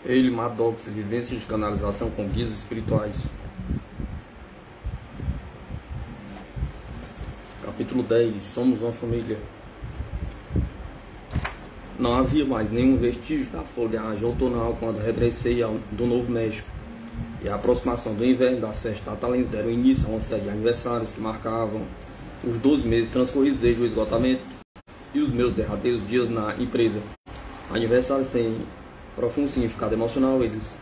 Ele, Maddox, vivências de canalização com guias espirituais. Capítulo 10. Somos uma família. Não havia mais nenhum vestígio da folhagem outonal quando regressei do Novo México. E a aproximação do inverno das festas natalinas deram início a uma série de aniversários que marcavam os 12 meses transcorridos desde o esgotamento e os meus derradeiros dias na empresa. Aniversários têm profundo significado emocional, eles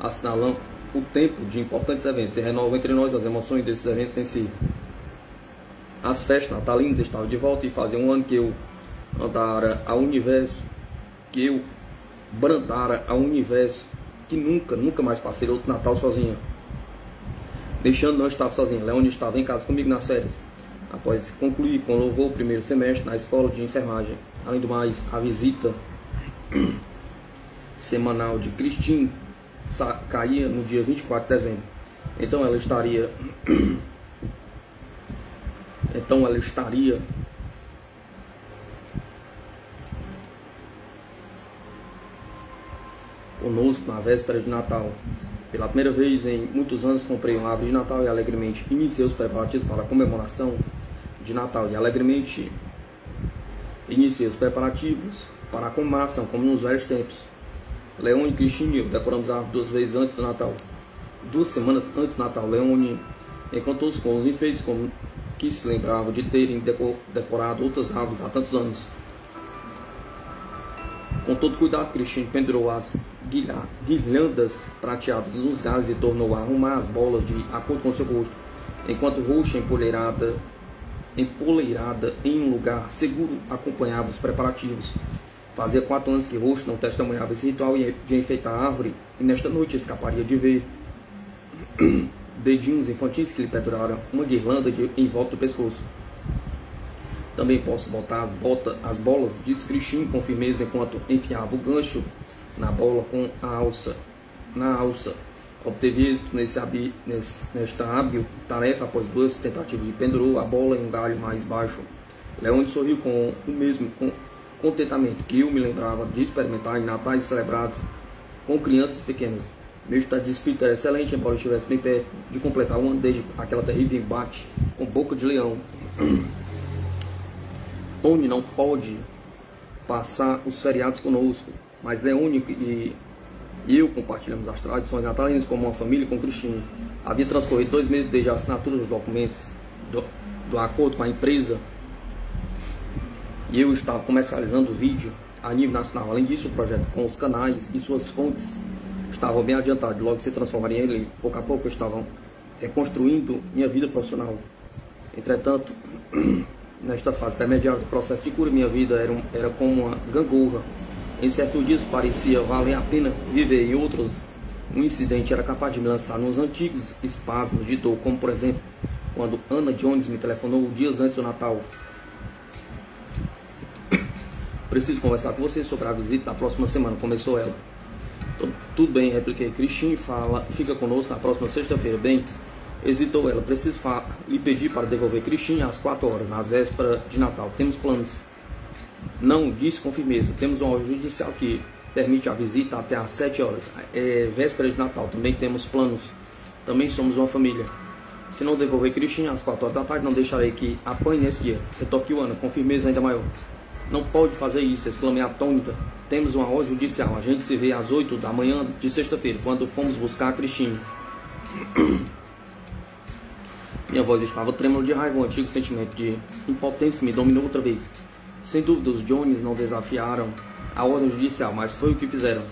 assinalam o tempo de importantes eventos e renovam entre nós as emoções desses eventos em si. As festas natalinas estavam de volta e fazia um ano que eu andara ao universo, que eu brandara ao universo, que nunca mais passei outro Natal sozinha. Deixando não estar sozinha, Leone estava em casa comigo nas férias, após concluir com louvor o primeiro semestre na escola de enfermagem. Além do mais, a visita semanal de Christine caía no dia 24 de dezembro. Então ela estaria conosco na véspera de Natal. Pela primeira vez em muitos anos comprei uma árvore de Natal e alegremente iniciei os preparativos para a comemoração de Natal. E alegremente iniciei os preparativos para a comemoração, como nos velhos tempos. Leone, Christine e eu decoramos a árvore 2 vezes antes do Natal. 2 semanas antes do Natal, Leone encantou-se com os enfeites como que se lembrava de terem decorado outras árvores há tantos anos. Com todo cuidado, Christine pendurou as guirlandas prateadas nos galhos e tornou a arrumar as bolas de acordo com seu gosto, enquanto Roxa, empoleirada em um lugar seguro, acompanhava os preparativos. Fazia 4 anos que Roxa não testemunhava esse ritual de enfeitar a árvore, e nesta noite escaparia de ver dedinhos infantis que lhe penduraram uma guirlanda em volta do pescoço. Também posso botar as bolas, disse Christine com firmeza enquanto enfiava o gancho na bola com a alça. Obteve êxito nesta hábil tarefa após 2 tentativas e pendurou a bola em um galho mais baixo. Leone sorriu com o mesmo contentamento que eu me lembrava de experimentar em natais celebrados com crianças pequenas. Meu estado de espírito era excelente, embora eu estivesse bem perto de completar um ano desde aquela terrível embate com Boca de Leão. Tony não pode passar os feriados conosco, mas Leone e eu compartilhamos as tradições natalinas como uma família com Christine. Havia transcorrido 2 meses desde a assinatura dos documentos do acordo com a empresa e eu estava comercializando o vídeo a nível nacional. Além disso, o projeto com os canais e suas fontes estava bem adiantado, logo se transformaria em ele. Pouco a pouco eu estava reconstruindo minha vida profissional. Entretanto, nesta fase intermediária do processo de cura, minha vida era como uma gangorra. Em certos dias parecia valer a pena viver, em outros um incidente era capaz de me lançar nos antigos espasmos de dor, como por exemplo, quando Ana Jones me telefonou dias antes do Natal. Preciso conversar com você sobre a visita da próxima semana, começou ela. Tudo bem, repliquei. Christine fica conosco na próxima sexta-feira. Bem, hesitou ela. Preciso lhe pedir para devolver Christine às 4 horas, nas vésperas de Natal. Temos planos. Não, disse com firmeza. Temos uma ordem judicial que permite a visita até às 7 horas. É véspera de Natal. Também temos planos. Também somos uma família. Se não devolver Christine às 4 horas da tarde, não deixarei que apanhe nesse dia. Retorquiu Ana com firmeza ainda maior. Não pode fazer isso, exclamei atônita. Temos uma ordem judicial. A gente se vê às 8 da manhã de sexta-feira, quando fomos buscar a Christine. Minha voz estava trêmula de raiva. O antigo sentimento de impotência me dominou outra vez. Sem dúvida, os Jones não desafiaram a ordem judicial, mas foi o que fizeram.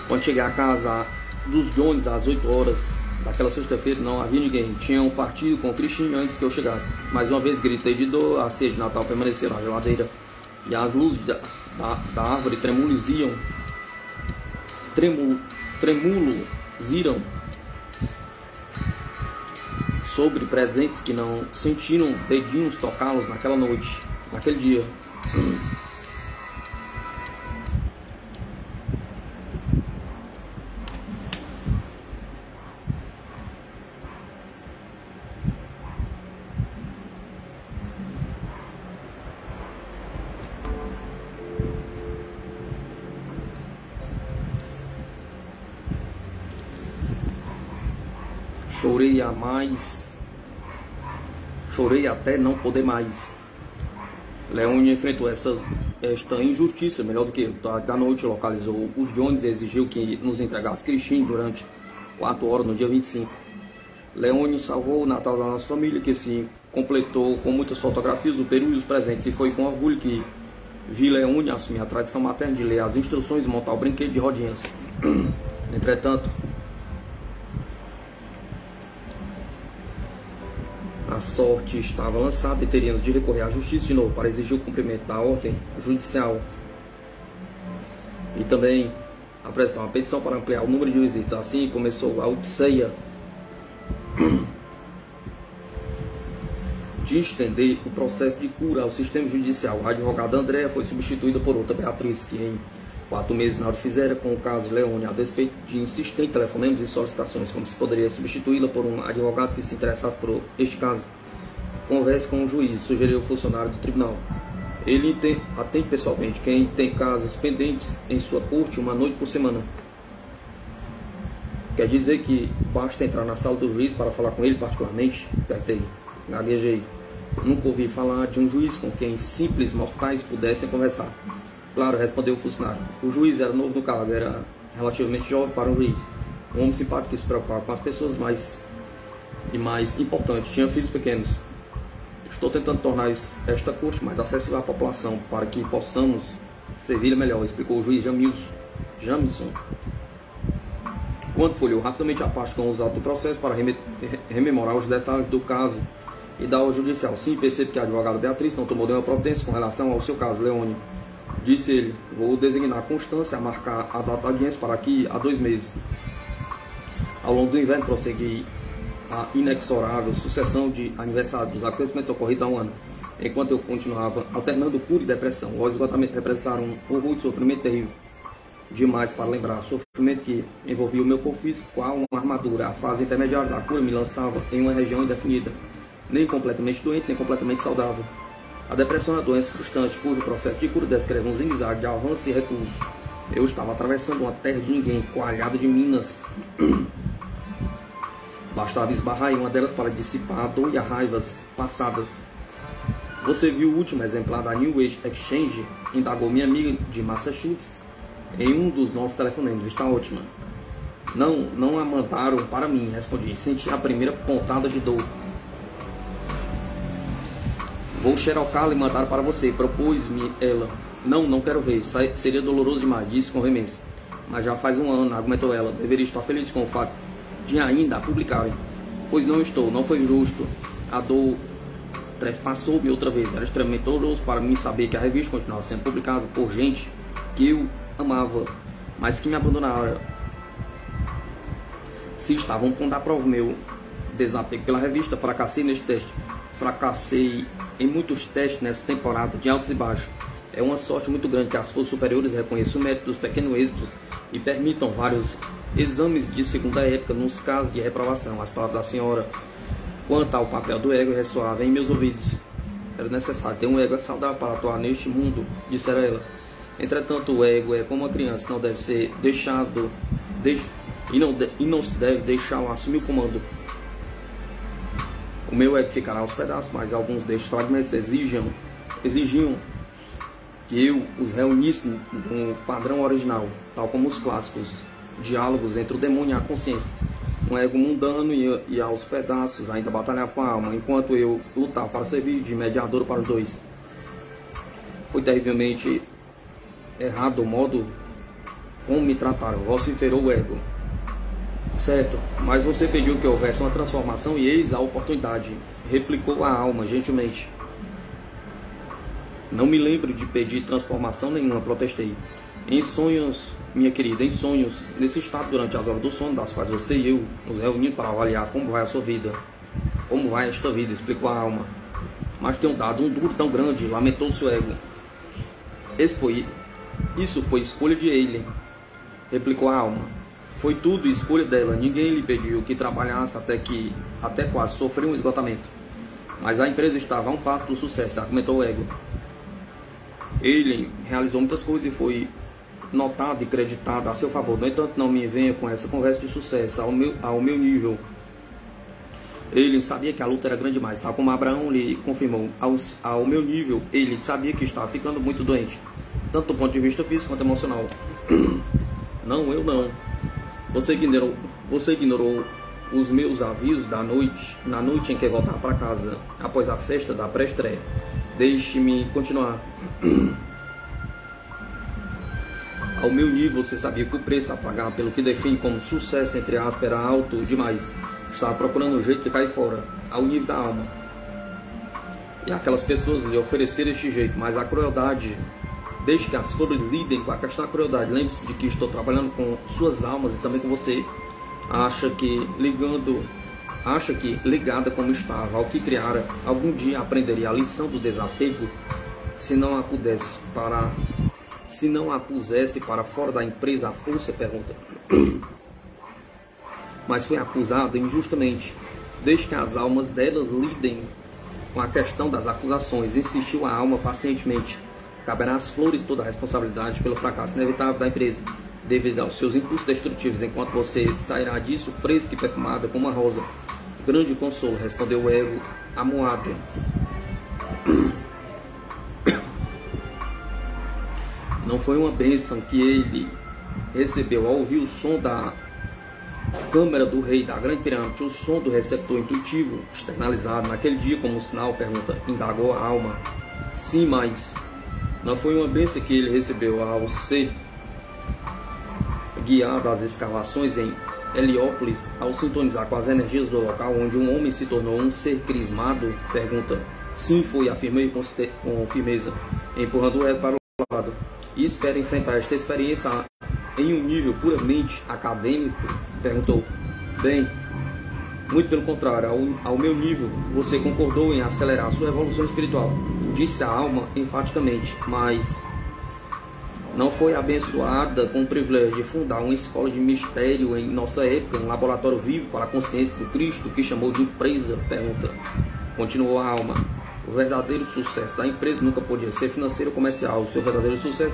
Quando cheguei à casa dos Jones às 8 horas daquela sexta-feira, não havia ninguém. Tinham partido com Christine antes que eu chegasse. Mais uma vez gritei de dor. A ceia de Natal permaneceu na geladeira e as luzes da árvore tremuliziam sobre presentes que não sentiram dedinhos tocá-los naquela noite, naquele dia. Chorei até não poder mais. Leônio enfrentou esta injustiça melhor do que eu. Da noite localizou os Jones e exigiu que nos entregasse Cristine durante 4 horas no dia 25. Leônio salvou o Natal da nossa família, que se completou com muitas fotografias do peru e os presentes, e foi com orgulho que vi Leônio assumir a tradição materna de ler as instruções e montar o brinquedo de rodinhas. Entretanto, a sorte estava lançada e teríamos de recorrer à justiça de novo para exigir o cumprimento da ordem judicial e também apresentar uma petição para ampliar o número de visitas. Assim começou a odisseia de estender o processo de cura ao sistema judicial. A advogada Andréa foi substituída por outra, Beatriz, que em 4 meses nada fizera com o caso de Leônio, a despeito de insistentes telefonemas e solicitações. Como se poderia substituí-la por um advogado que se interessasse por este caso? Converse com o juiz, sugeriu o funcionário do tribunal. Ele atende pessoalmente quem tem casos pendentes em sua corte 1 noite por semana. Quer dizer que basta entrar na sala do juiz para falar com ele particularmente? Apertei, gaguejei. Nunca ouvi falar de um juiz com quem simples mortais pudessem conversar. Claro, respondeu o funcionário. O juiz era novo no cargo, era relativamente jovem para um juiz. Um homem simpático que se preocupava com as pessoas mais importante, tinha filhos pequenos. Estou tentando tornar esta corte mais acessível à população para que possamos servir melhor, explicou o juiz Jamison. Quando folheou rapidamente a parte com os autos do processo para rememorar os detalhes do caso e da ordem judicial. Sim, percebo que a advogada Beatriz não tomou nenhuma providência com relação ao seu caso, Leônio. Disse ele, vou designar Constância a marcar a data da audiência para aqui a 2 meses. Ao longo do inverno prossegui a inexorável sucessão de aniversários dos acontecimentos ocorridos há 1 ano. Enquanto eu continuava alternando cura e depressão, o esgotamento representava um horror de sofrimento terrível. Demais para lembrar, sofrimento que envolvia o meu corpo físico, qual uma armadura. A fase intermediária da cura me lançava em uma região indefinida, nem completamente doente, nem completamente saudável. A depressão é uma doença frustrante, cujo processo de cura descreve um zigue-zague de avanço e repouso. Eu estava atravessando uma terra de ninguém, coalhada de minas. Bastava esbarrar em uma delas para dissipar a dor e as raivas passadas. Você viu o último exemplar da New Age Exchange? Indagou minha amiga de Massachusetts em um dos nossos telefonemas. Está ótima. Não a mandaram para mim, respondi. Senti a primeira pontada de dor. Vou xerocá-la e mandar para você, propôs-me ela. Não quero ver, seria doloroso demais, disse com veemência. Mas já faz 1 ano, argumentou ela. Deveria estar feliz com o fato de ainda a publicarem. Pois não estou, não foi justo. A dor trespassou-me outra vez. Era extremamente doloroso para mim saber que a revista continuava sendo publicada por gente que eu amava, mas que me abandonaram. Se estavam pondo à prova meu desapego pela revista, fracassei neste teste. Fracassei em muitos testes nessa temporada, de altos e baixos. É uma sorte muito grande que as forças superiores reconheçam o mérito dos pequenos êxitos e permitam vários exames de segunda época nos casos de reprovação. As palavras da senhora quanto ao papel do ego ressoavam em meus ouvidos. Era necessário ter um ego saudável para atuar neste mundo, dissera ela. Entretanto, o ego é como uma criança, não deve ser deixado e não se deve deixá-lo assumir o comando. O meu ego ficará aos pedaços, mas alguns destes fragmentos exigiam que eu os reunisse no padrão original, tal como os clássicos diálogos entre o demônio e a consciência. Um ego mundano e aos pedaços ainda batalhava com a alma, enquanto eu lutava para servir de mediador para os dois. Foi terrivelmente errado o modo como me trataram, vociferou o ego. Certo, mas você pediu que houvesse uma transformação e eis a oportunidade, replicou a alma gentilmente. Não me lembro de pedir transformação nenhuma, protestei. Em sonhos, minha querida, em sonhos, nesse estado durante as horas do sono, das quais você e eu nos reunimos para avaliar como vai a sua vida. Como vai esta vida, explicou a alma. Mas tenho dado um duro tão grande, lamentou o seu ego. Isso foi escolha de Eileen, replicou a alma. Foi tudo escolha dela, ninguém lhe pediu que trabalhasse até quase sofreu um esgotamento. Mas a empresa estava a um passo do sucesso, argumentou o ego. Eileen realizou muitas coisas e foi notado e creditado a seu favor. No entanto, não me venha com essa conversa de sucesso ao meu nível. Ele sabia que a luta era grande demais, tal como Abraão lhe confirmou. Ao meu nível, ele sabia que estava ficando muito doente, tanto do ponto de vista físico quanto emocional. Não, eu não. Você ignorou os meus avisos na noite em que voltava para casa, após a festa da pré-estreia. Deixe-me continuar. Ao meu nível, você sabia que o preço a pagar pelo que define como sucesso, entre aspas, era alto demais. Estava procurando um jeito de cair fora, ao nível da alma. E aquelas pessoas lhe ofereceram este jeito, mas a crueldade, desde que as flores lidem com a questão da crueldade, lembre-se de que estou trabalhando com suas almas e também com você. Acha que ligada como estava ao que criara, algum dia aprenderia a lição do desapego, se não a pusesse para fora da empresa à força? Pergunta. Mas foi acusada injustamente. Desde que as almas delas lidem com a questão das acusações, insistiu a alma pacientemente. Caberá às flores toda a responsabilidade pelo fracasso inevitável da empresa, devido aos seus impulsos destrutivos, enquanto você sairá disso fresca e perfumada como uma rosa. Grande consolo, respondeu o ego amuado. Não foi uma bênção que ele recebeu ao ouvir o som da câmara do rei da grande pirâmide, o som do receptor intuitivo externalizado naquele dia como um sinal? Pergunta, indagou a alma. Sim, mas não foi uma bênção que ele recebeu ao ser guiado às escavações em Heliópolis, ao sintonizar com as energias do local onde um homem se tornou um ser crismado? Pergunta. Sim, foi, afirmei com firmeza, empurrando o ego para o lado. E espera enfrentar esta experiência em um nível puramente acadêmico? Perguntou. Bem, muito pelo contrário, ao meu nível, você concordou em acelerar a sua evolução espiritual, disse a alma enfaticamente, mas não foi abençoada com o privilégio de fundar uma escola de mistério em nossa época, um laboratório vivo para a consciência do Cristo, que chamou de empresa? Pergunta. Continuou a alma. O verdadeiro sucesso da empresa nunca podia ser financeiro ou comercial. O seu verdadeiro sucesso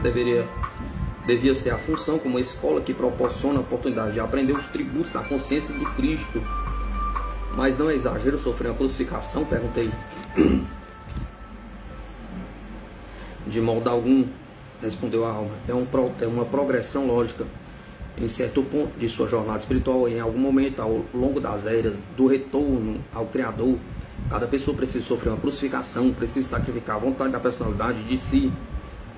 devia ser a função como uma escola que proporciona a oportunidade de aprender os tributos da consciência do Cristo. Mas não é exagero sofrer uma crucificação? Perguntei. De modo algum, respondeu a alma. É uma progressão lógica. Em certo ponto de sua jornada espiritual, em algum momento ao longo das eras do retorno ao Criador, cada pessoa precisa sofrer uma crucificação, precisa sacrificar a vontade da personalidade de si,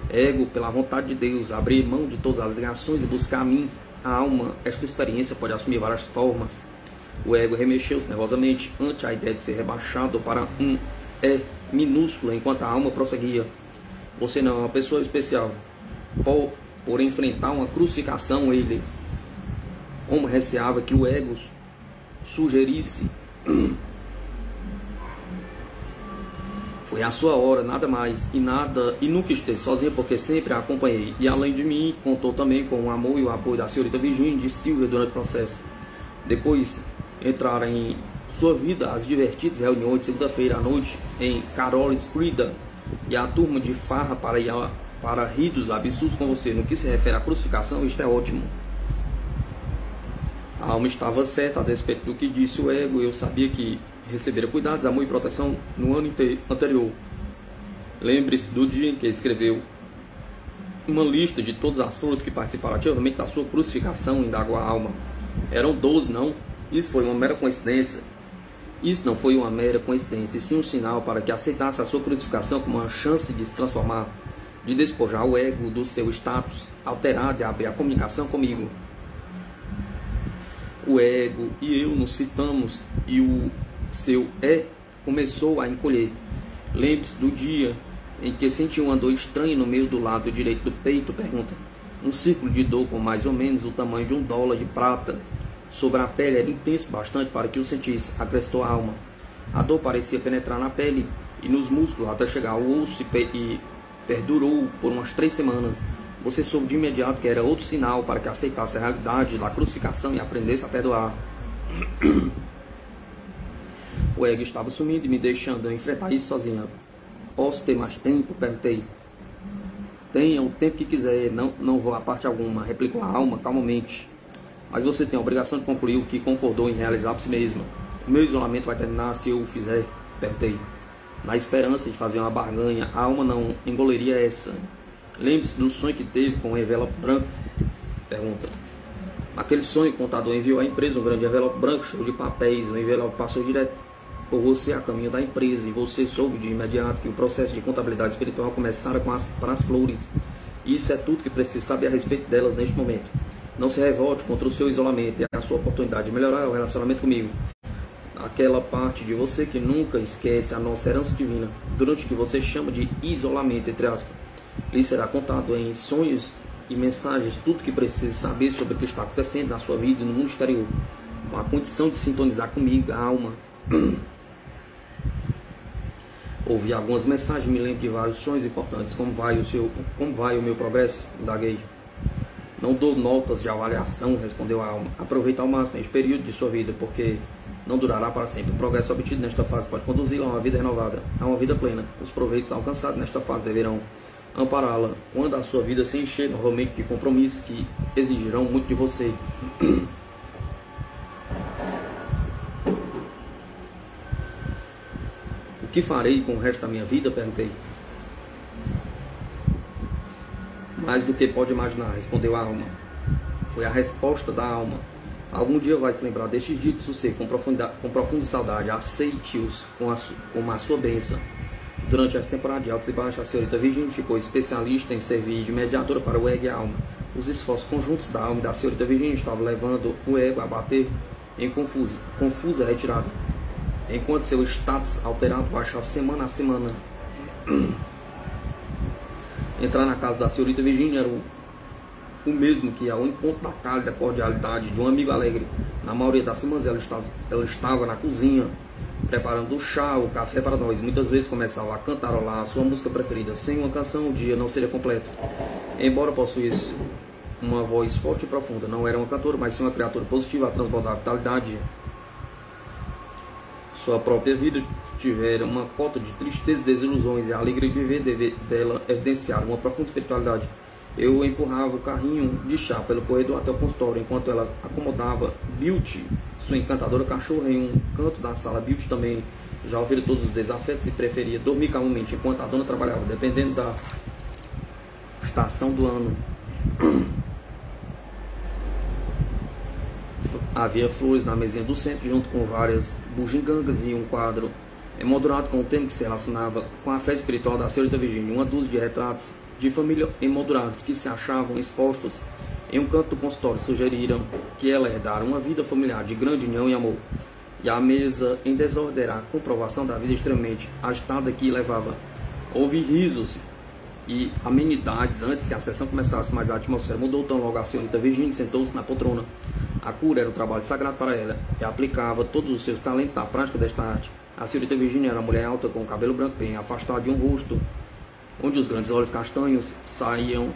ego pela vontade de Deus, abrir mão de todas as ligações e buscar a mim, a alma. Esta experiência pode assumir várias formas. O ego remexeu-se nervosamente ante a ideia de ser rebaixado para um é minúsculo, enquanto a alma prosseguia. Você não é uma pessoa especial. Por enfrentar uma crucificação, ele, como receava que o ego sugerisse, foi a sua hora, nada mais, e nunca esteve sozinha, porque sempre a acompanhei. E além de mim, contou também com o amor e o apoio da senhorita Virginia de Silvia durante o processo. Depois entraram em sua vida as divertidas reuniões de segunda-feira à noite em Carol Sprida e a turma de farra para rir dos absurdos com você. No que se refere à crucificação, isto é ótimo. A alma estava certa a respeito do que disse o ego. Eu sabia que recebera cuidados, amor e proteção no ano anterior. Lembre-se do dia em que escreveu uma lista de todas as flores que participaram ativamente da sua crucificação, indagou a alma. Eram 12, não? Isso foi uma mera coincidência? Isso não foi uma mera coincidência, e sim um sinal para que aceitasse a sua crucificação como uma chance de se transformar, de despojar o ego do seu status alterado e abrir a comunicação comigo. O ego e eu nos fitamos e o seu começou a encolher. Lembre-se do dia em que sentiu uma dor estranha no meio do lado direito do peito? Pergunta. Um círculo de dor com mais ou menos o tamanho de $1 de prata sobre a pele era intenso bastante para que o sentisse, acrescentou a alma. A dor parecia penetrar na pele e nos músculos até chegar ao osso e perdurou por umas 3 semanas. Você soube de imediato que era outro sinal para que aceitasse a realidade da crucificação e aprendesse a perdoar. O ego estava sumindo e me deixando eu enfrentar isso sozinha. Posso ter mais tempo? Perguntei. Tenha o tempo que quiser, não vou a parte alguma, replicou a alma calmamente. Mas você tem a obrigação de concluir o que concordou em realizar por si mesma. O meu isolamento vai terminar se eu o fizer? Perguntei. Na esperança de fazer uma barganha, a alma não engoleria essa. Lembre-se do sonho que teve com um envelope branco? Pergunta. Naquele sonho, o contador enviou à empresa um grande envelope branco cheio de papéis. O envelope passou direto por você a caminho da empresa e você soube de imediato que o processo de contabilidade espiritual começara para as flores. Isso é tudo que precisa saber a respeito delas neste momento. Não se revolte contra o seu isolamento e a sua oportunidade de melhorar o relacionamento comigo. Aquela parte de você que nunca esquece a nossa herança divina, durante o que você chama de isolamento, entre aspas, lhe será contado em sonhos e mensagens tudo que precisa saber sobre o que está acontecendo na sua vida e no mundo exterior, com a condição de sintonizar comigo, a alma. Ouvi algumas mensagens, me lembro de vários sonhos importantes. Como vai o meu progresso? Indaguei. Não dou notas de avaliação, respondeu a alma. Aproveite ao máximo este período de sua vida, porque não durará para sempre. O progresso obtido nesta fase pode conduzi-la a uma vida renovada, a uma vida plena. Os proveitos alcançados nesta fase deverão ampará-la quando a sua vida se encher novamente de compromissos que exigirão muito de você. O que farei com o resto da minha vida? Perguntei. Mais do que pode imaginar, respondeu a alma. Foi a resposta da alma. Algum dia vai se lembrar destes dias de sossego com profunda saudade. Aceite-os com a sua bênção. Durante a temporada de altos e baixos, a senhorita Virginia ficou especialista em servir de mediadora para o ego e a alma. Os esforços conjuntos da alma e da senhorita Virginia estavam levando o ego a bater em confusa retirada, enquanto seu status alterado baixava semana a semana. Entrar na casa da senhorita Virginia era o mesmo que ao encontro da cálida cordialidade de um amigo alegre. Na maioria das semanas ela estava na cozinha, preparando o chá, o café para nós. Muitas vezes começava a cantarolar a sua música preferida. Sem uma canção o dia não seria completo. Embora possuísse uma voz forte e profunda, não era uma cantora, mas sim uma criatura positiva a transbordar a vitalidade. Sua própria vida tivera uma cota de tristeza e desilusões, e a alegria de viver dela evidenciar uma profunda espiritualidade. Eu empurrava o carrinho de chá pelo corredor até o consultório, enquanto ela acomodava Beauty, sua encantadora cachorra, em um canto da sala. Beauty também já ouvira todos os desafetos e preferia dormir calmamente enquanto a dona trabalhava, dependendo da estação do ano. Havia flores na mesinha do centro, junto com várias bugigangas e um quadro emoldurado com o tema que se relacionava com a fé espiritual da senhorita Virginia. Uma dúzia de retratos de família emoldurados que se achavam expostos em um canto do consultório sugeriram que ela herdara uma vida familiar de grande união e amor. E a mesa em desordem era a comprovação da vida extremamente agitada que levava. Houve risos e amenidades antes que a sessão começasse, mas a atmosfera mudou tão logo a senhorita Virginia sentou-se na poltrona. A cura era o trabalho sagrado para ela e aplicava todos os seus talentos na prática desta arte. A senhorita Virginia era uma mulher alta com o cabelo branco bem afastado de um rosto onde os grandes olhos castanhos sabiam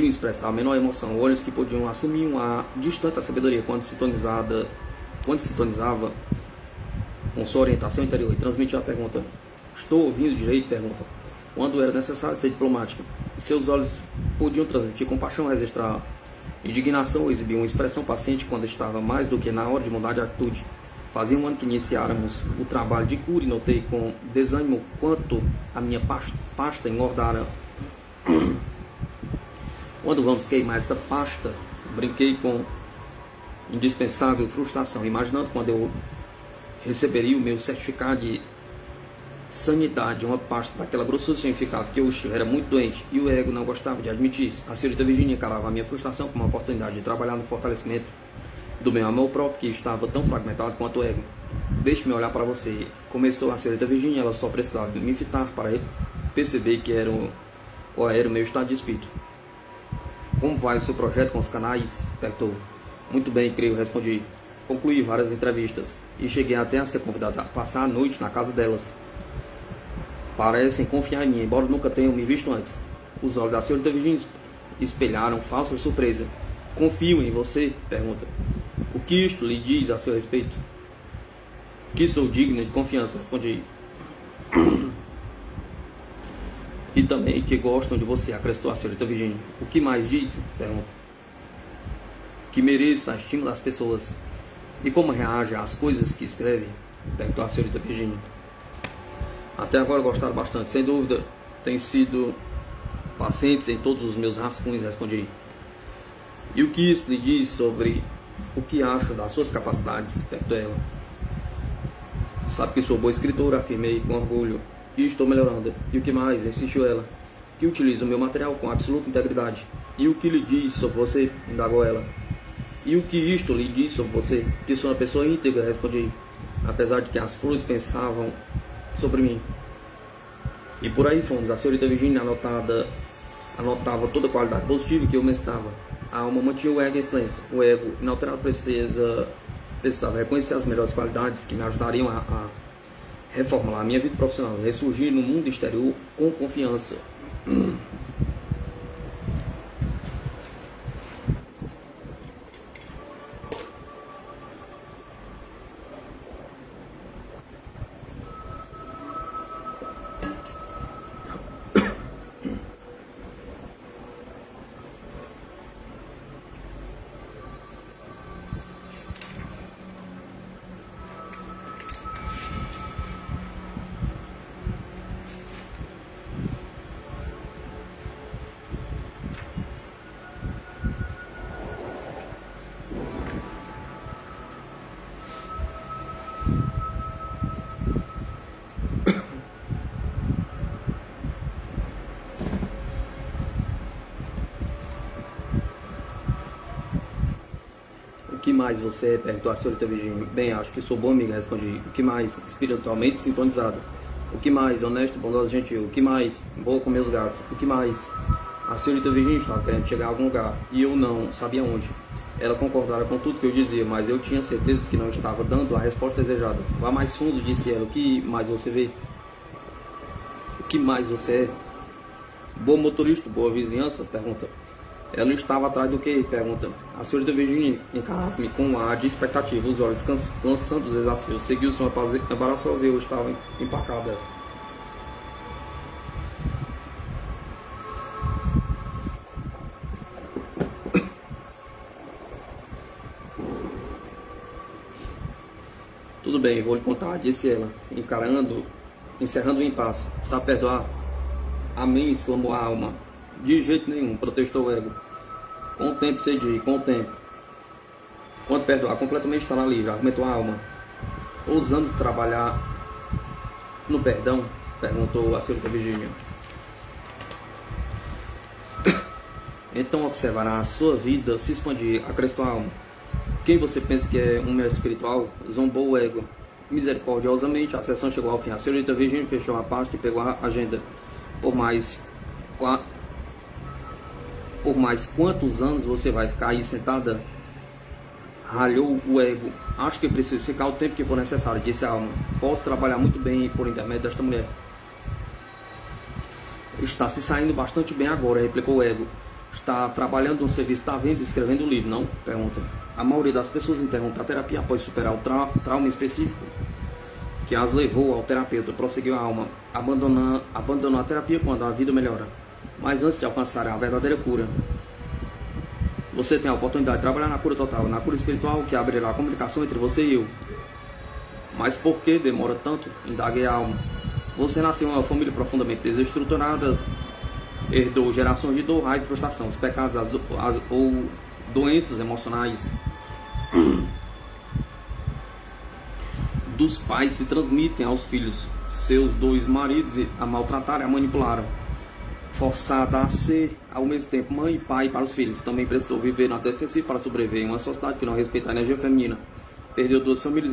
expressar a menor emoção, olhos que podiam assumir uma distante sabedoria quando sintonizava com sua orientação interior, e transmitia a pergunta. Estou ouvindo direito? Pergunta. Quando era necessário ser diplomática. Seus olhos podiam transmitir compaixão, registrar indignação ou exibir uma expressão paciente quando estava mais do que na hora de mudar de atitude. Fazia um ano que iniciáramos o trabalho de cura e notei com desânimo quanto a minha pasta engordara. Quando vamos queimar essa pasta? Brinquei com indispensável frustração, imaginando quando eu receberia o meu certificado de sanidade. Uma pasta daquela grossura significava que eu estivera muito doente e o ego não gostava de admitir isso. A senhorita Virginia encarava a minha frustração como uma oportunidade de trabalhar no fortalecimento do meu amor próprio, que estava tão fragmentado quanto o ego. Deixe-me olhar para você. Começou a senhorita Virginia. Ela só precisava me fitar para perceber que era o meu estado de espírito. Como vai o seu projeto com os canais? Perguntou. Muito bem, creio, respondi. Concluí várias entrevistas e cheguei até a ser convidado a passar a noite na casa delas. Parecem confiar em mim, embora nunca tenham me visto antes. Os olhos da senhorita Virginia espelharam falsa surpresa. Confio em você? Pergunta. O que isto lhe diz a seu respeito? Que sou digna de confiança, respondi. E também que gostam de você, acrescentou a senhorita Virginia. O que mais diz? Pergunta. Que mereça a estima das pessoas. E como reage às coisas que escreve? Perguntou a senhorita Virginia. Até agora gostaram bastante, sem dúvida. Têm sido pacientes em todos os meus rascunhos, respondi. E o que isso lhe diz sobre o que acho das suas capacidades? Perguntou ela. Sabe que sou boa escritora, afirmei com orgulho. E estou melhorando. E o que mais? Insistiu ela. Que utilizo o meu material com absoluta integridade. E o que lhe diz sobre você? Indagou ela. E o que isto lhe diz sobre você? Que sou uma pessoa íntegra, respondi. Apesar de que as flores pensavam sobre mim. E por aí fomos. A senhorita Virginia anotava toda a qualidade positiva que eu mencionava. A alma mantinha o ego em silêncio. O ego inalterado precisava reconhecer as melhores qualidades que me ajudariam a reformular a minha vida profissional, ressurgir no mundo exterior com confiança. O que mais você é? Perguntou a senhorita Virginia. Bem, acho que sou boa amiga, respondi. O que mais? Espiritualmente sintonizada. O que mais? Honesto, bondoso, gentil. O que mais? Boa com meus gatos. O que mais? A senhorita Virginia estava querendo chegar a algum lugar e eu não sabia onde. Ela concordara com tudo que eu dizia, mas eu tinha certeza que não estava dando a resposta desejada. Vá mais fundo, disse ela. O que mais você vê? O que mais você é? Bom motorista, boa vizinhança? Pergunta. Ela estava atrás do que? Pergunta. A senhorita Virginia encarava-me com um ar de expectativa, os olhos lançando os desafios. Seguiu seu embaraçoso e eu estava empacada. Tudo bem, vou lhe contar, disse ela, encerrando o impasse. Sabe perdoar? Amém, exclamou a alma. De jeito nenhum, protestou o ego. Com o tempo, cedi, com o tempo. Quando perdoar, completamente estará livre, argumentou a alma. Ousamos trabalhar no perdão? Perguntou a senhorita Virginia. Então observará a sua vida se expandir, acrescentou a alma. Quem você pensa que é um mestre espiritual? Zombou o ego. Misericordiosamente, a sessão chegou ao fim. A senhorita Virginia fechou a pasta e pegou a agenda. Por mais quantos anos você vai ficar aí sentada? Ralhou o ego. Acho que preciso ficar o tempo que for necessário, disse a alma. Posso trabalhar muito bem por intermédio desta mulher. Está se saindo bastante bem agora, replicou o ego. Está trabalhando no serviço, está vendo e escrevendo um livro, não? Pergunta. A maioria das pessoas interrompe a terapia após superar o trauma específico que as levou ao terapeuta, prosseguiu a alma. Abandonou a terapia quando a vida melhora. Mas antes de alcançar a verdadeira cura, você tem a oportunidade de trabalhar na cura total, na cura espiritual que abrirá a comunicação entre você e eu. Mas por que demora tanto? Indaguei a alma. Você nasceu em uma família profundamente desestruturada, herdou gerações de dor, raiva e frustração, os pecados ou doenças emocionais dos pais se transmitem aos filhos. Seus dois maridos a maltrataram e a manipularam, forçada a ser ao mesmo tempo mãe e pai para os filhos. Também precisou viver na defensiva para sobreviver em uma sociedade que não respeita a energia feminina. Perdeu duas famílias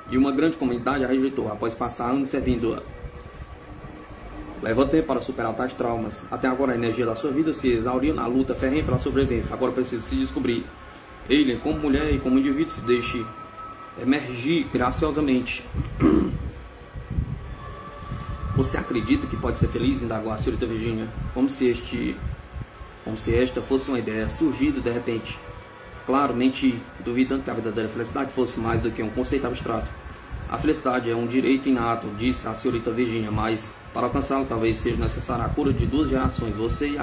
e uma grande comunidade a rejeitou após passar anos servindo-a. Leva tempo para superar tais traumas. Até agora a energia da sua vida se exauriu na luta ferrenha pela sobrevivência. Agora precisa se descobrir. Ele, como mulher e como indivíduo, se deixe emergir graciosamente. Você acredita que pode ser feliz? Indagou a senhorita Virginia, como se esta fosse uma ideia surgida de repente. Claro, menti, duvidando que a verdadeira felicidade fosse mais do que um conceito abstrato. A felicidade é um direito inato, disse a senhorita Virginia, mas para alcançá-la talvez seja necessária a cura de duas gerações, você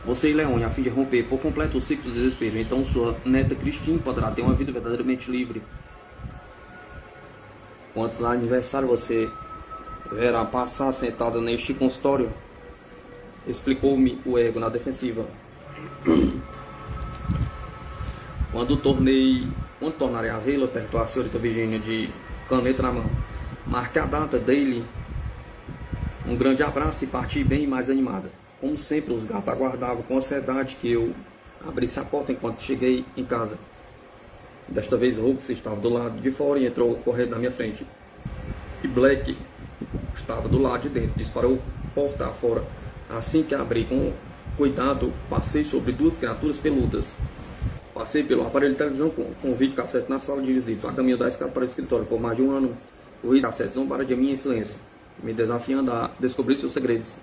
Você e Leone, a fim de romper por completo o ciclo do desespero, então sua neta Christine poderá ter uma vida verdadeiramente livre. Quantos aniversário você verá passar sentada neste consultório? Explicou-me o ego na defensiva. Quando tornarei a vê-la, perguntou a senhorita Virginia de caneta na mão. Marque a data, dei-lhe um grande abraço e parti bem mais animada. Como sempre, os gatos aguardavam com ansiedade que eu abrisse a porta enquanto cheguei em casa. Desta vez, Rox estava do lado de fora e entrou correndo na minha frente. E Black estava do lado de dentro, disparou porta afora. Assim que abri com cuidado, passei sobre duas criaturas peludas. Passei pelo aparelho de televisão com o videocassete na sala de visitas, a caminho da escada para o escritório. Por mais de um ano, o videocassete zombara de mim em silêncio, me desafiando a descobrir seus segredos.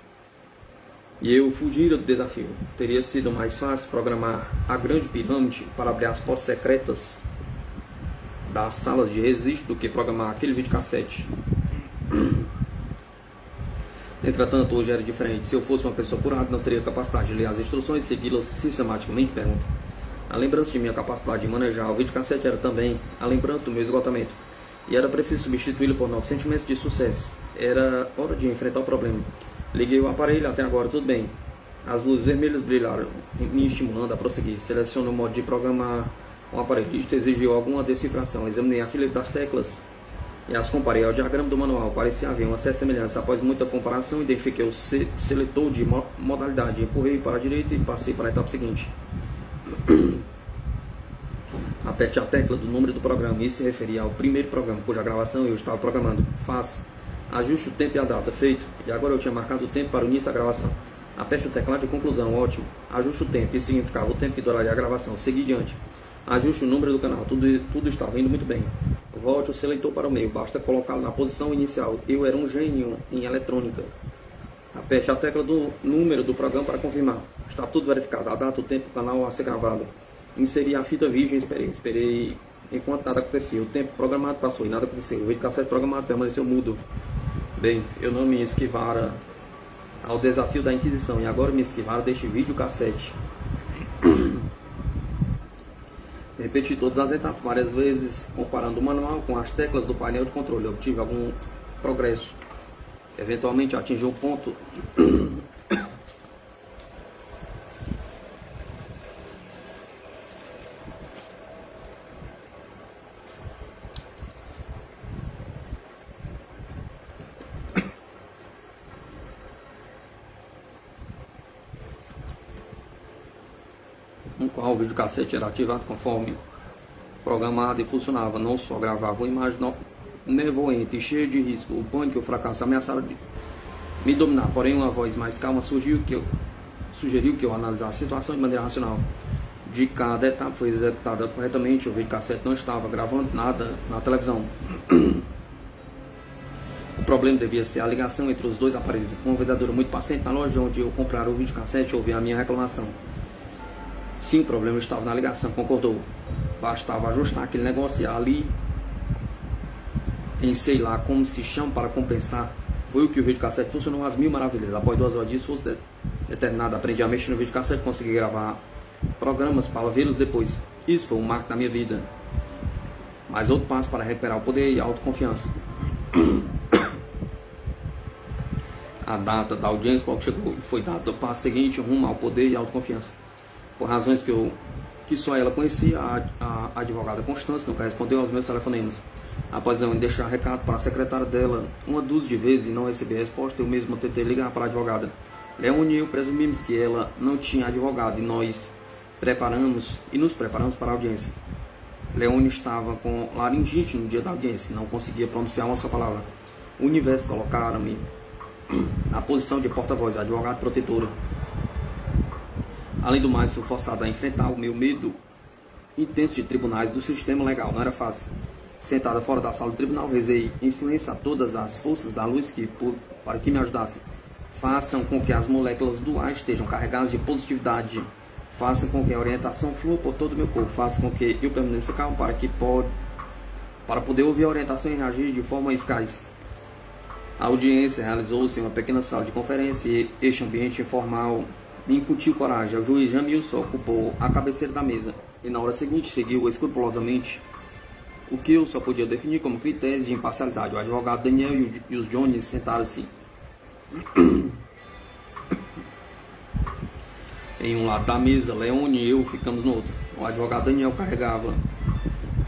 E eu fugira do desafio. Teria sido mais fácil programar a grande pirâmide para abrir as portas secretas das salas de registro do que programar aquele videocassete. Entretanto, hoje era diferente. Se eu fosse uma pessoa curada, não teria capacidade de ler as instruções e segui-las sistematicamente, pergunta. A lembrança de minha capacidade de manejar o videocassete era também a lembrança do meu esgotamento. E era preciso substituí-lo por novos sentimentos de sucesso. Era hora de enfrentar o problema. Liguei o aparelho, até agora tudo bem. As luzes vermelhas brilharam, me estimulando a prosseguir. Seleciono o modo de programar um aparelho. Isto exigiu alguma decifração. Examinei a fileira das teclas e as comparei ao diagrama do manual. Parecia haver uma certa semelhança. Após muita comparação, identifiquei o seletor de modalidade. Empurrei para a direita e passei para a etapa seguinte. Aperte a tecla do número do programa. Isso se referia ao primeiro programa, cuja gravação eu estava programando. Fácil. Ajuste o tempo e a data. Feito. E agora eu tinha marcado o tempo para o início da gravação. Aperte o teclado de conclusão. Ótimo. Ajuste o tempo. Isso significava o tempo que duraria a gravação. Segui diante. Ajuste o número do canal. Tudo estava indo muito bem. Volte o seletor para o meio. Basta colocá-lo na posição inicial. Eu era um gênio em eletrônica. Aperte a tecla do número do programa para confirmar. Estava tudo verificado. A data, o tempo, o canal a ser gravado. Inseri a fita virgem e esperei. Esperei enquanto nada acontecia. O tempo programado passou e nada aconteceu. O videocassete programado permaneceu mudo. Bem, eu não me esquivara ao desafio da Inquisição e agora me esquivaram deste videocassete. Repeti todas as etapas várias vezes, comparando o manual com as teclas do painel de controle. Eu obtive algum progresso. Eventualmente atingi um ponto no qual o videocassete era ativado conforme programado e funcionava. Não só gravava uma imagem nevoenta e cheia de risco, o pânico e o fracasso ameaçaram de me dominar. Porém, uma voz mais calma sugeriu que eu analisasse a situação de maneira racional. De cada etapa foi executada corretamente. O videocassete não estava gravando nada na televisão. O problema devia ser a ligação entre os dois aparelhos. Uma vendedora muito paciente na loja onde eu comprara o videocassete ouvi a minha reclamação. Sim, o problema estava na ligação, concordou. Bastava ajustar aquele negócio ali em sei lá como se chama para compensar. Foi o que o videocassete funcionou às mil maravilhas. Após 2 horas disso, fosse determinado, aprendi a mexer no videocassete, consegui gravar programas para vê-los depois. Isso foi um marco da minha vida. Mais outro passo para recuperar o poder e a autoconfiança. A data da audiência logo chegou e foi dado o passo seguinte rumo ao poder e a autoconfiança. Por razões que só ela conhecia, a advogada Constância nunca respondeu aos meus telefonemas. Após Leone deixar recado para a secretária dela uma dúzia de vezes e não receber resposta, eu mesmo tentei ligar para a advogada. Leone e eu presumimos que ela não tinha advogado e nos preparamos para a audiência. Leone estava com laringite no dia da audiência e não conseguia pronunciar uma só palavra. O universo colocaram-me na posição de porta-voz, advogado protetora. Além do mais, fui forçado a enfrentar o meu medo intenso de tribunais do sistema legal. Não era fácil. Sentada fora da sala do tribunal, rezei em silêncio a todas as forças da luz para que me ajudassem. Façam com que as moléculas do ar estejam carregadas de positividade. Façam com que a orientação flua por todo o meu corpo. Façam com que eu permaneça calmo para poder ouvir a orientação e reagir de forma eficaz. A audiência realizou-se em uma pequena sala de conferência e este ambiente informal me incutiu coragem. O juiz Jamilson ocupou a cabeceira da mesa e na hora seguinte seguiu escrupulosamente o que eu só podia definir como critérios de imparcialidade. O advogado Daniel e os Jones sentaram-se em um lado da mesa, Leone e eu ficamos no outro. O advogado Daniel carregava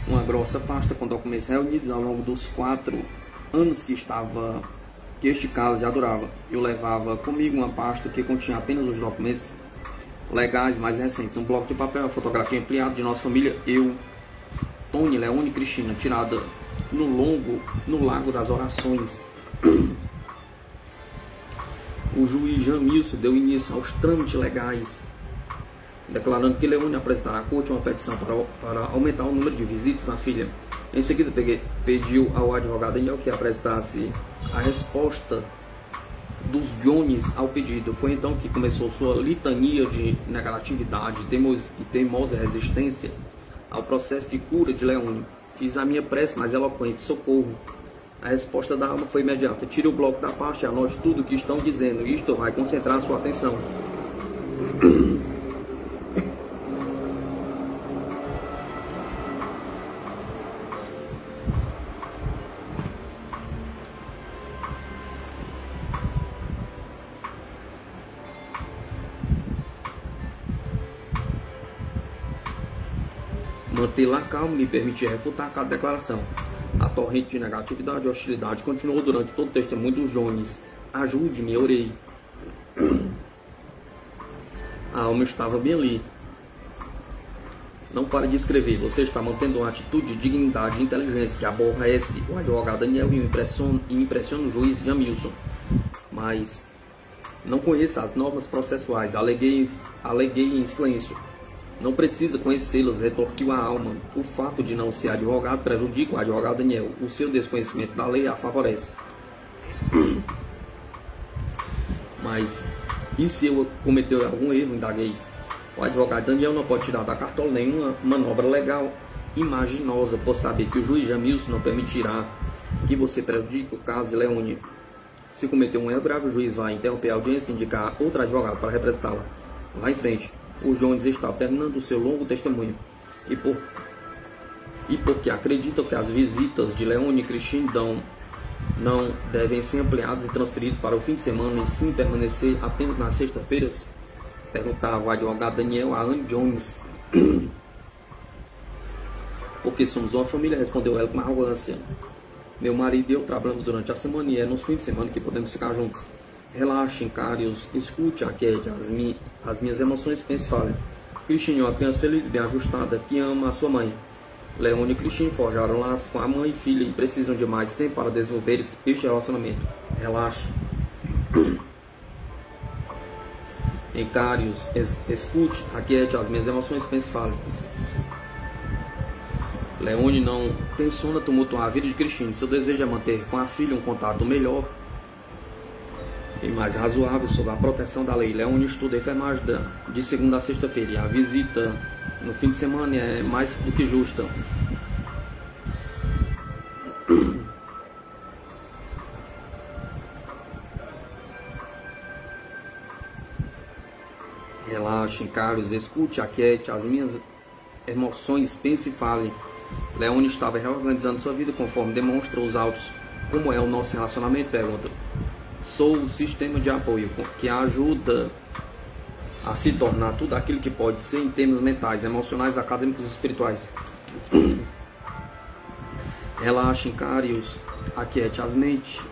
uma grossa pasta com documentos reunidos ao longo dos 4 anos que este caso já durava. Eu levava comigo uma pasta que continha apenas os documentos legais mais recentes, um bloco de papel, a fotografia ampliada de nossa família, eu, Tony, Leone e Cristina, tirada no Lago das Orações. O juiz Jamilson deu início aos trâmites legais, declarando que Leone apresentará à corte uma petição para aumentar o número de visitas à filha. Em seguida, pediu ao advogado Daniel que apresentasse a resposta dos Jones ao pedido. Foi então que começou sua litania de negatividade e teimosa resistência ao processo de cura de Leone. Fiz a minha prece mais eloquente: socorro. A resposta da alma foi imediata: tire o bloco da pasta e anote tudo o que estão dizendo. Isto vai concentrar sua atenção. Mantê-la calma me permitia refutar cada declaração. A torrente de negatividade e hostilidade continuou durante todo o testemunho dos Jones. Ajude-me, orei. A alma estava bem ali. Não pare de escrever. Você está mantendo uma atitude de dignidade e inteligência que aborrece o advogado Daniel e impressiona o juiz Jamilson. Mas não conheça as normas processuais. Aleguei em silêncio. Não precisa conhecê-las, retorquiu a alma. O fato de não ser advogado prejudica o advogado Daniel. O seu desconhecimento da lei a favorece. Mas, e se eu cometer algum erro? Indaguei. O advogado Daniel não pode tirar da cartola nenhuma manobra legal imaginosa por saber que o juiz Jamilson não permitirá que você prejudique o caso de Leone. Se cometer um erro grave, o juiz vai interromper a audiência e indicar outro advogado para representá-la. Vá em frente. Os Jones estavam terminando o seu longo testemunho. E porque acreditam que as visitas de Leone e Cristina não devem ser ampliadas e transferidas para o fim de semana e sim permanecer apenas nas sextas-feiras? Perguntava o advogado Daniel a Anne Jones. Porque somos uma família, respondeu ela com arrogância. Meu marido e eu trabalhamos durante a semana e é nos fins de semana que podemos ficar juntos. Relaxe, encare-os, escute, aquiete as minhas emoções, pense e fale. Cristina é uma criança feliz, bem ajustada, que ama a sua mãe. Leone e Cristina forjaram laços com a mãe e filha e precisam de mais tempo para desenvolver este relacionamento. Relaxe. Encare-os, escute, aquiete as minhas emoções, pense e fale. Leone não tenciona tumultuar a vida de Cristina. Seu desejo é manter com a filha um contato melhor e mais razoável sob a proteção da lei. Leone estuda enfermagem de segunda a sexta-feira e a visita no fim de semana é mais do que justa. Relaxe, encare-os, escute, aquiete as minhas emoções, pense e fale. Leone estava reorganizando sua vida conforme demonstra os autos. Como é o nosso relacionamento? Pergunta. Sou o sistema de apoio que ajuda a se tornar tudo aquilo que pode ser em termos mentais, emocionais, acadêmicos e espirituais. Relaxe, encare-os, aquiete as mentes,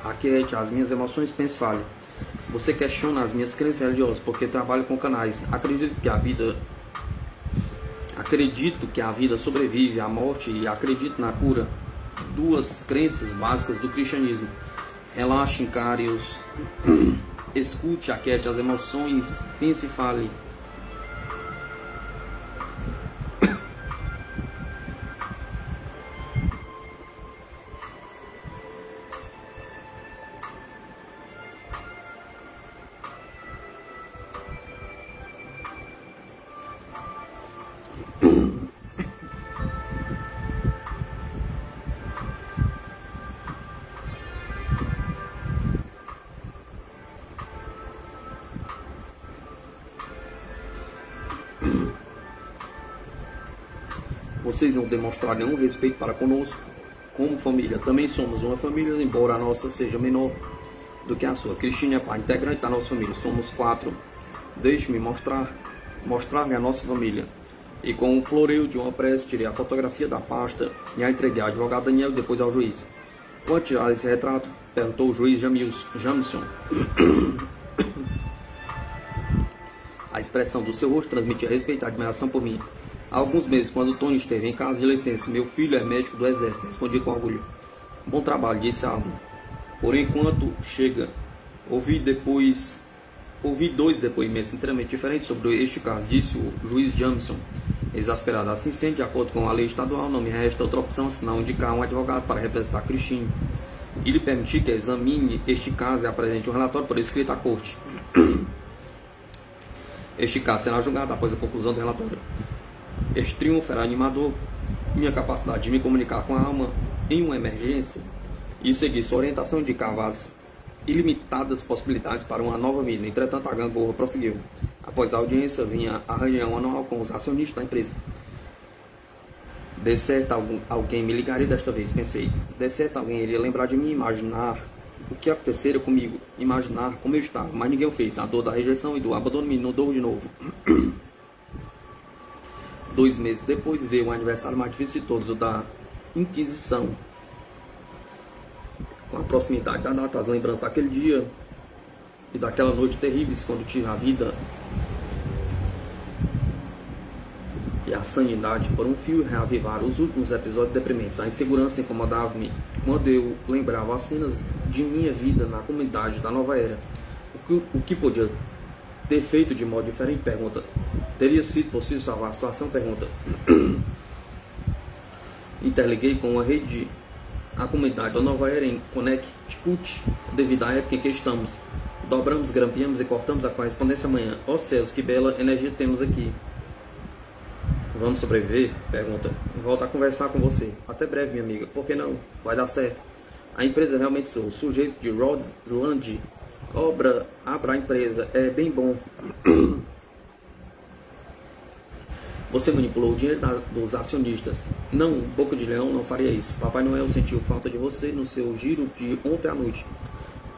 aquiete as minhas emoções, pense e fale. Você questiona as minhas crenças religiosas porque trabalho com canais. Acredito que a vida sobrevive à morte e acredito na cura. Duas crenças básicas do cristianismo. Relaxe, encare-os, escute, aquiete as emoções, pense e fale. Vocês não demonstraram nenhum respeito para conosco. Como família, também somos uma família, embora a nossa seja menor do que a sua. Cristina é pai integrante da nossa família. Somos 4. Deixe-me mostrar-lhe a nossa família. E com um floreio de uma prece, tirei a fotografia da pasta e a entreguei ao advogado Daniel e depois ao juiz. Quando tirar esse retrato? Perguntou o juiz Jamison. A expressão do seu rosto transmitia respeito e admiração por mim. Há alguns meses, quando Tony esteve em casa de licença, meu filho é médico do exército. Respondi com orgulho. Bom trabalho, disse Aldo. Por enquanto, chega. Ouvi dois depoimentos inteiramente diferentes sobre este caso, disse o juiz Jamison, exasperado. Assim sendo, de acordo com a lei estadual, não me resta outra opção senão indicar um advogado para representar Cristina e lhe permitir que examine este caso e apresente um relatório por escrito à corte. Este caso será julgado após a conclusão do relatório. Este triunfo era animador. Minha capacidade de me comunicar com a alma em uma emergência e seguir sua orientação indicava as ilimitadas possibilidades para uma nova vida. Entretanto, a gangorra prosseguiu. Após a audiência, vinha a reunião anual com os acionistas da empresa. De certo, alguém me ligaria desta vez, pensei. De certo, alguém iria lembrar de mim, imaginar o que acontecera comigo, imaginar como eu estava, mas ninguém o fez. A dor da rejeição e do abandono me inundou de novo. 2 meses depois veio o aniversário mais difícil de todos, o da Inquisição. Com a proximidade da data, as lembranças daquele dia e daquela noite terríveis, quando tive a vida e a sanidade por um fio, reavivaram os últimos episódios deprimentes. A insegurança incomodava-me quando eu lembrava as cenas de minha vida na comunidade da Nova Era. O que podia ter feito de modo diferente? Pergunta. Teria sido possível salvar a situação? Pergunta. Interliguei com uma rede a comunidade da Nova Era em Connecticut, devido à época em que estamos. Dobramos, grampeamos e cortamos a correspondência amanhã. Ó céus, que bela energia temos aqui. Vamos sobreviver? Pergunta. Volto a conversar com você. Até breve, minha amiga. Por que não? Vai dar certo. A empresa realmente sou. Sujeito de Rod. Abra a empresa. É bem bom. Você manipulou o dinheiro dos acionistas. Não, boca de leão não faria isso. Papai Noel sentiu falta de você no seu giro de ontem à noite.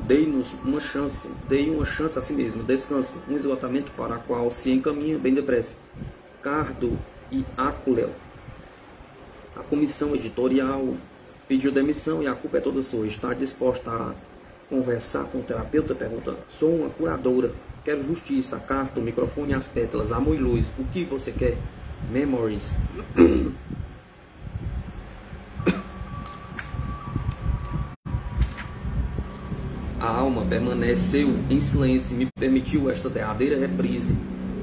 Dei uma chance a si mesmo. Descanse. Um esgotamento para o qual se encaminha bem depressa. Cardo e Aculel. A comissão editorial pediu demissão e a culpa é toda sua. Está disposta a conversar com o terapeuta? Pergunta. Sou uma curadora. Quero justiça, a carta, o microfone e as pétalas, amor e luz. O que você quer? Memories. A alma permaneceu em silêncio e me permitiu esta derradeira reprise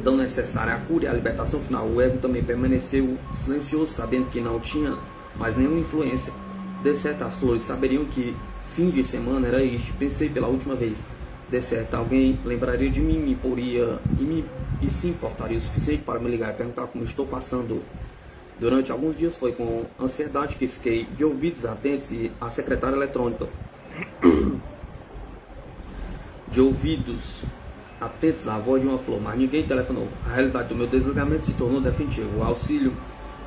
tão necessária à cura e à libertação final. O ego também permaneceu silencioso, sabendo que não tinha mais nenhuma influência. De certo, as flores saberiam que fim de semana era este. Pensei pela última vez. De certo, alguém lembraria de mim e se importaria o suficiente para me ligar e perguntar como estou passando. Durante alguns dias foi com ansiedade que fiquei de ouvidos atentos e a secretária eletrônica. De ouvidos atentos à voz de uma flor, mas ninguém telefonou. A realidade do meu desligamento se tornou definitiva. O auxílio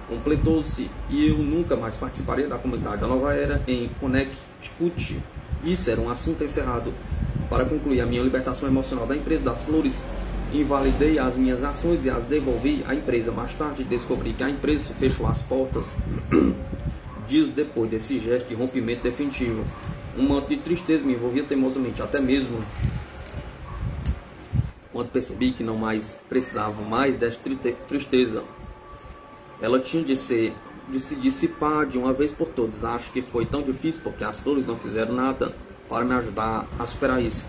completou-se e eu nunca mais participaria da comunidade da Nova Era em Connecticut. Isso era um assunto encerrado. Para concluir a minha libertação emocional da empresa das flores, invalidei as minhas ações e as devolvi à empresa. Mais tarde descobri que a empresa fechou as portas dias depois desse gesto de rompimento definitivo. Um manto de tristeza me envolvia teimosamente, até mesmo quando percebi que não mais precisava mais dessa tristeza. Ela tinha de se dissipar de uma vez por todas. Acho que foi tão difícil porque as flores não fizeram nada para me ajudar a superar isso.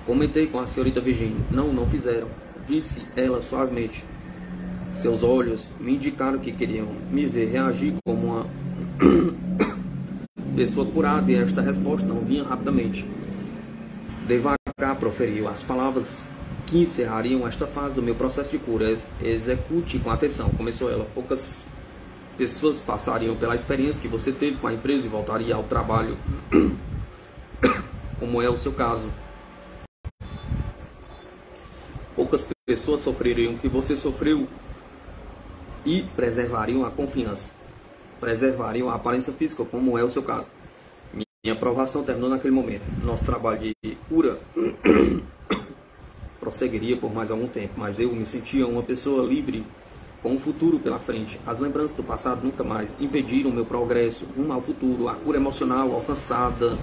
Comentei com a senhorita Virginia. Não fizeram, disse ela suavemente. Seus olhos me indicaram que queriam me ver reagir como uma pessoa curada, e esta resposta não vinha rapidamente. Devagar proferiu as palavras que encerrariam esta fase do meu processo de cura. Execute com atenção, começou ela. Poucas pessoas passariam pela experiência que você teve com a empresa e voltaria ao trabalho, como é o seu caso. Poucas pessoas sofreriam o que você sofreu e preservariam a confiança. preservarem a aparência física, como é o seu caso. Minha aprovação terminou naquele momento. Nosso trabalho de cura prosseguiria por mais algum tempo, mas eu me sentia uma pessoa livre, com um futuro pela frente. As lembranças do passado nunca mais impediram o meu progresso rumo ao futuro. A cura emocional alcançada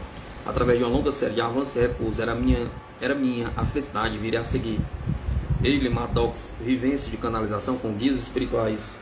através de uma longa série de avanços e recursos era minha, a felicidade viria a seguir. Ele, Maddox, vivência de canalização com guias espirituais.